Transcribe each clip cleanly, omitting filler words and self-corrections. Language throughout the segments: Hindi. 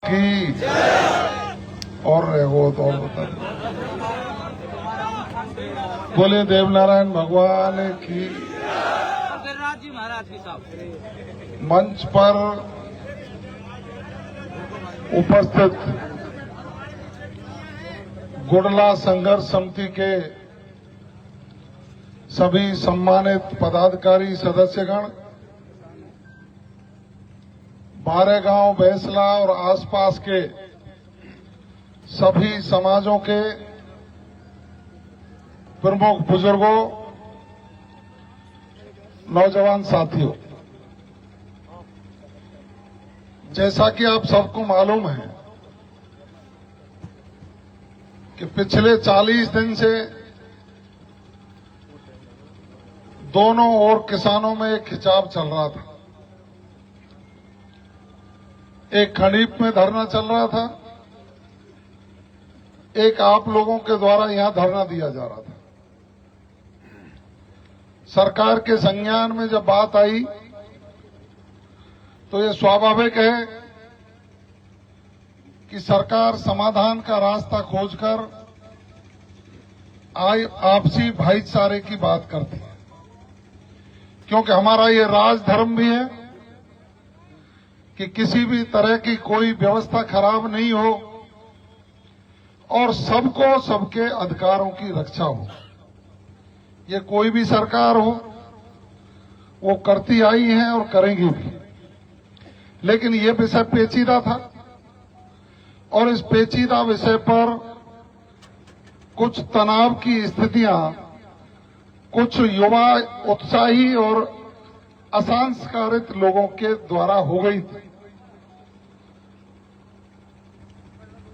की और रहो तो और बता दो। बोले देवनारायण भगवान की। मंच पर उपस्थित गुडला संघर्ष समिति के सभी सम्मानित पदाधिकारी सदस्यगण, बारेगांव, बैसला और आसपास के सभी समाजों के प्रमुख बुजुर्गों, नौजवान साथियों, जैसा कि आप सबको मालूम है कि पिछले 40 दिन से दोनों ओर किसानों में एक खिंचाव चल रहा था। एक खंडीप में धरना चल रहा था, एक आप लोगों के द्वारा यहां धरना दिया जा रहा था। सरकार के संज्ञान में जब बात आई तो ये स्वाभाविक है कि सरकार समाधान का रास्ता खोजकर आपसी भाईचारे की बात करती है, क्योंकि हमारा ये राजधर्म भी है कि किसी भी तरह की कोई व्यवस्था खराब नहीं हो और सबको सबके अधिकारों की रक्षा हो। ये कोई भी सरकार हो वो करती आई है और करेंगी भी, लेकिन ये विषय पेचीदा था और इस पेचीदा विषय पर कुछ तनाव की स्थितियां कुछ युवा उत्साही और असंस्कारित लोगों के द्वारा हो गई थी।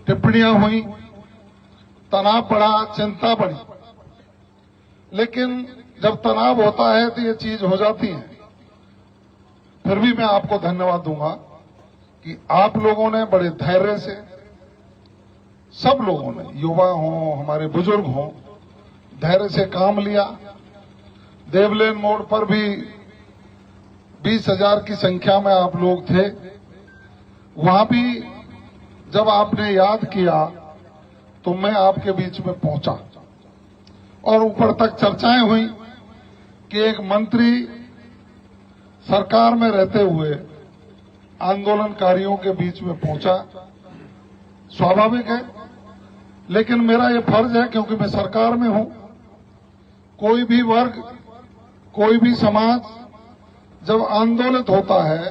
टिप्पणियां हुई, तनाव बढ़ा, चिंता बढ़ी, लेकिन जब तनाव होता है तो ये चीज हो जाती है। फिर भी मैं आपको धन्यवाद दूंगा कि आप लोगों ने बड़े धैर्य से, सब लोगों ने, युवा हों, हमारे बुजुर्ग हों, धैर्य से काम लिया। देवलेन मोड़ पर भी 20,000 की संख्या में आप लोग थे। वहां भी जब आपने याद किया तो मैं आपके बीच में पहुंचा और ऊपर तक चर्चाएं हुई कि एक मंत्री सरकार में रहते हुए आंदोलनकारियों के बीच में पहुंचा। स्वाभाविक है, लेकिन मेरा ये फर्ज है, क्योंकि मैं सरकार में हूं। कोई भी वर्ग, कोई भी समाज जब आंदोलित होता है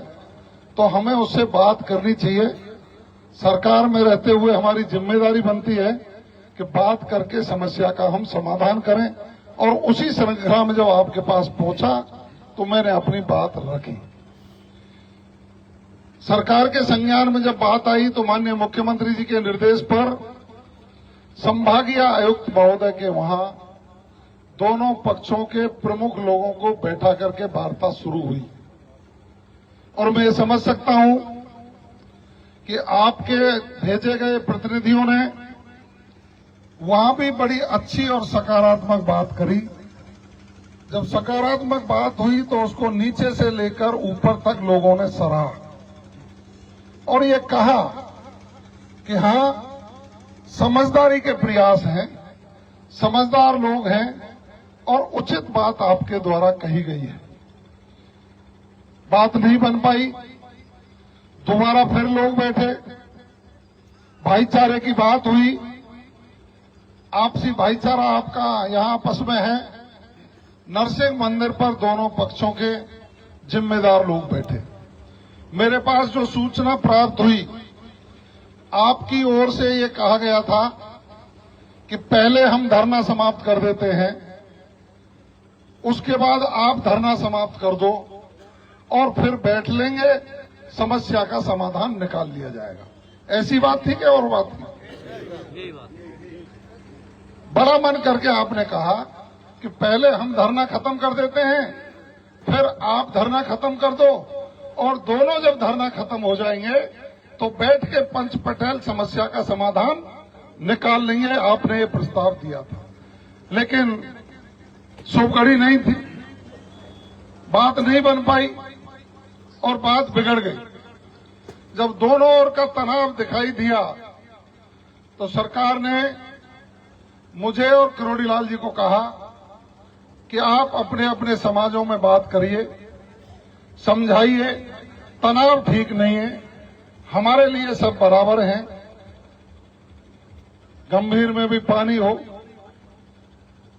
तो हमें उससे बात करनी चाहिए। सरकार में रहते हुए हमारी जिम्मेदारी बनती है कि बात करके समस्या का हम समाधान करें, और उसी श्रृंखला में जब आपके पास पहुंचा तो मैंने अपनी बात रखी। सरकार के संज्ञान में जब बात आई तो माननीय मुख्यमंत्री जी के निर्देश पर संभागीय आयुक्त महोदय के वहां दोनों पक्षों के प्रमुख लोगों को बैठा करके वार्ता शुरू हुई। और मैं ये समझ सकता हूं कि आपके भेजे गए प्रतिनिधियों ने वहां भी बड़ी अच्छी और सकारात्मक बात करी। जब सकारात्मक बात हुई तो उसको नीचे से लेकर ऊपर तक लोगों ने सराहा और ये कहा कि हां, समझदारी के प्रयास हैं, समझदार लोग हैं और उचित बात आपके द्वारा कही गई है। बात नहीं बन पाई, दोबारा फिर लोग बैठे, भाईचारे की बात हुई। आपसी भाईचारा आपका यहां आपस में है। नरसिंह मंदिर पर दोनों पक्षों के जिम्मेदार लोग बैठे। मेरे पास जो सूचना प्राप्त हुई, आपकी ओर से ये कहा गया था कि पहले हम धरना समाप्त कर देते हैं, उसके बाद आप धरना समाप्त कर दो और फिर बैठ लेंगे, समस्या का समाधान निकाल लिया जाएगा। ऐसी बात थी क्या और बात थी? बड़ा मन करके आपने कहा कि पहले हम धरना खत्म कर देते हैं, फिर आप धरना खत्म कर दो, और दोनों जब धरना खत्म हो जाएंगे तो बैठ के पंच पटेल समस्या का समाधान निकाल लेंगे। आपने ये प्रस्ताव दिया था, लेकिन शुभ घड़ी नहीं थी, बात नहीं बन पाई और बात बिगड़ गई। जब दोनों ओर का तनाव दिखाई दिया तो सरकार ने मुझे और किरोड़ीलाल जी को कहा कि आप अपने अपने समाजों में बात करिए, समझाइए, तनाव ठीक नहीं है, हमारे लिए सब बराबर हैं। गंभीर में भी पानी हो,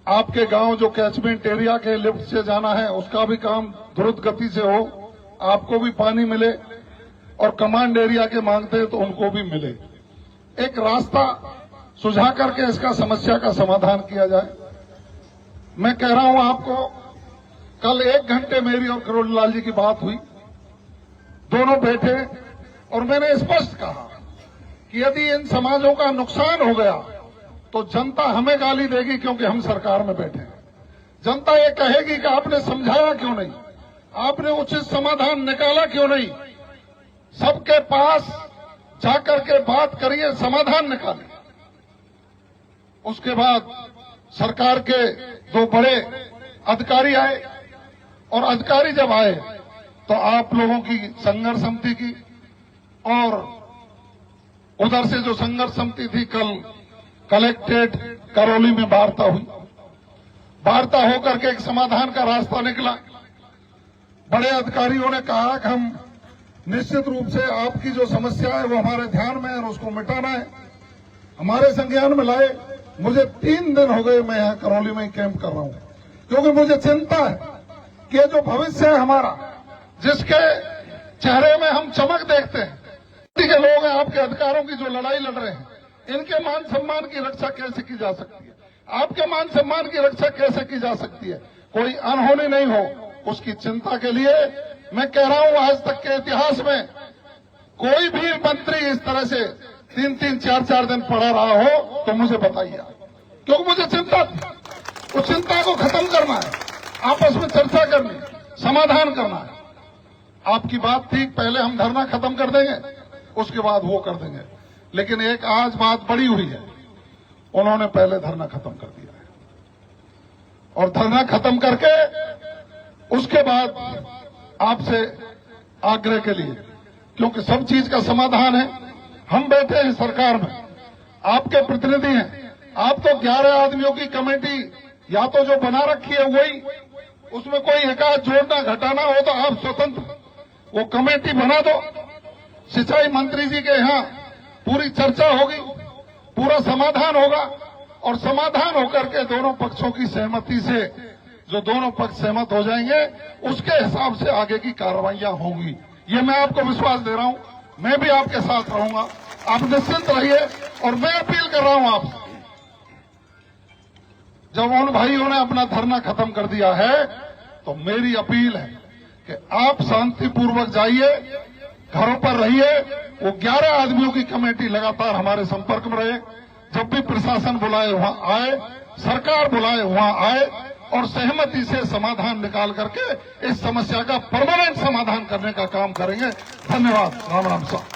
आपके गांव जो कैचमेंट एरिया के लिफ्ट से जाना है उसका भी काम द्रुत गति से हो, आपको भी पानी मिले, और कमांड एरिया के मांगते हैं तो उनको भी मिले। एक रास्ता सुझा करके इसका समस्या का समाधान किया जाए। मैं कह रहा हूं आपको, कल 1 घंटे मेरी और किरोड़ीलाल जी की बात हुई, दोनों बैठे और मैंने स्पष्ट कहा कि यदि इन समाजों का नुकसान हो गया तो जनता हमें गाली देगी क्योंकि हम सरकार में बैठे हैं। जनता ये कहेगी कि आपने समझाया क्यों नहीं, आपने उचित समाधान निकाला क्यों नहीं। सबके पास जाकर के बात करिए, समाधान निकालिए। उसके बाद सरकार के 2 बड़े अधिकारी आए, और अधिकारी जब आए तो आप लोगों की संघर्ष समिति की और उधर से जो संघर्ष समिति थी, कल कलेक्ट्रेट करौली में वार्ता हुई। वार्ता होकर के एक समाधान का रास्ता निकला। बड़े अधिकारियों ने कहा कि हम निश्चित रूप से आपकी जो समस्या है वो हमारे ध्यान में है और उसको मिटाना है, हमारे संज्ञान में लाए। मुझे 3 दिन हो गए मैं यहाँ करौली में कैंप कर रहा हूँ, क्योंकि मुझे चिंता है कि जो भविष्य है हमारा, जिसके चेहरे में हम चमक देखते हैं, के लोग हैं, आपके अधिकारों की जो लड़ाई लड़ रहे हैं, इनके मान सम्मान की रक्षा कैसे की जा सकती है, आपके मान सम्मान की रक्षा कैसे की जा सकती है, कोई अनहोनी नहीं हो, उसकी चिंता के लिए मैं कह रहा हूं, आज तक के इतिहास में कोई भी मंत्री इस तरह से 3-3, 4-4 दिन पड़ा रहा हो तो मुझे बताइए, क्योंकि मुझे चिंता थी। उस चिंता को खत्म करना है, आपस में चर्चा करनी, समाधान करना है। आपकी बात थी, पहले हम धरना खत्म कर देंगे, उसके बाद वो कर देंगे, लेकिन एक आज बात बड़ी हुई है, उन्होंने पहले धरना खत्म कर दिया है, और धरना खत्म करके उसके बाद आपसे आग्रह के लिए, क्योंकि सब चीज का समाधान है, हम बैठे हैं सरकार में, आपके प्रतिनिधि हैं, आप तो 11 आदमियों की कमेटी या तो जो बना रखी है वही, उसमें कोई एकाध जोड़ना घटाना हो तो आप स्वतंत्र वो कमेटी बना दो। सिंचाई मंत्री जी के यहाँ पूरी चर्चा होगी, पूरा समाधान होगा, और समाधान होकर के दोनों पक्षों की सहमति से जो दोनों पक्ष सहमत हो जाएंगे उसके हिसाब से आगे की कार्रवाइयां होंगी। ये मैं आपको विश्वास दे रहा हूं, मैं भी आपके साथ रहूंगा, आप निश्चिंत रहिए। और मैं अपील कर रहा हूं आपसे, जब उन भाइयों ने अपना धरना खत्म कर दिया है तो मेरी अपील है कि आप शांतिपूर्वक जाइए, घरों पर रहिए। वो 11 आदमियों की कमेटी लगातार हमारे संपर्क में रहे, जब भी प्रशासन बुलाए वहां आए, सरकार बुलाए वहां आए, और सहमति से समाधान निकाल करके इस समस्या का परमानेंट समाधान करने का काम करेंगे। धन्यवाद। राम राम साहब।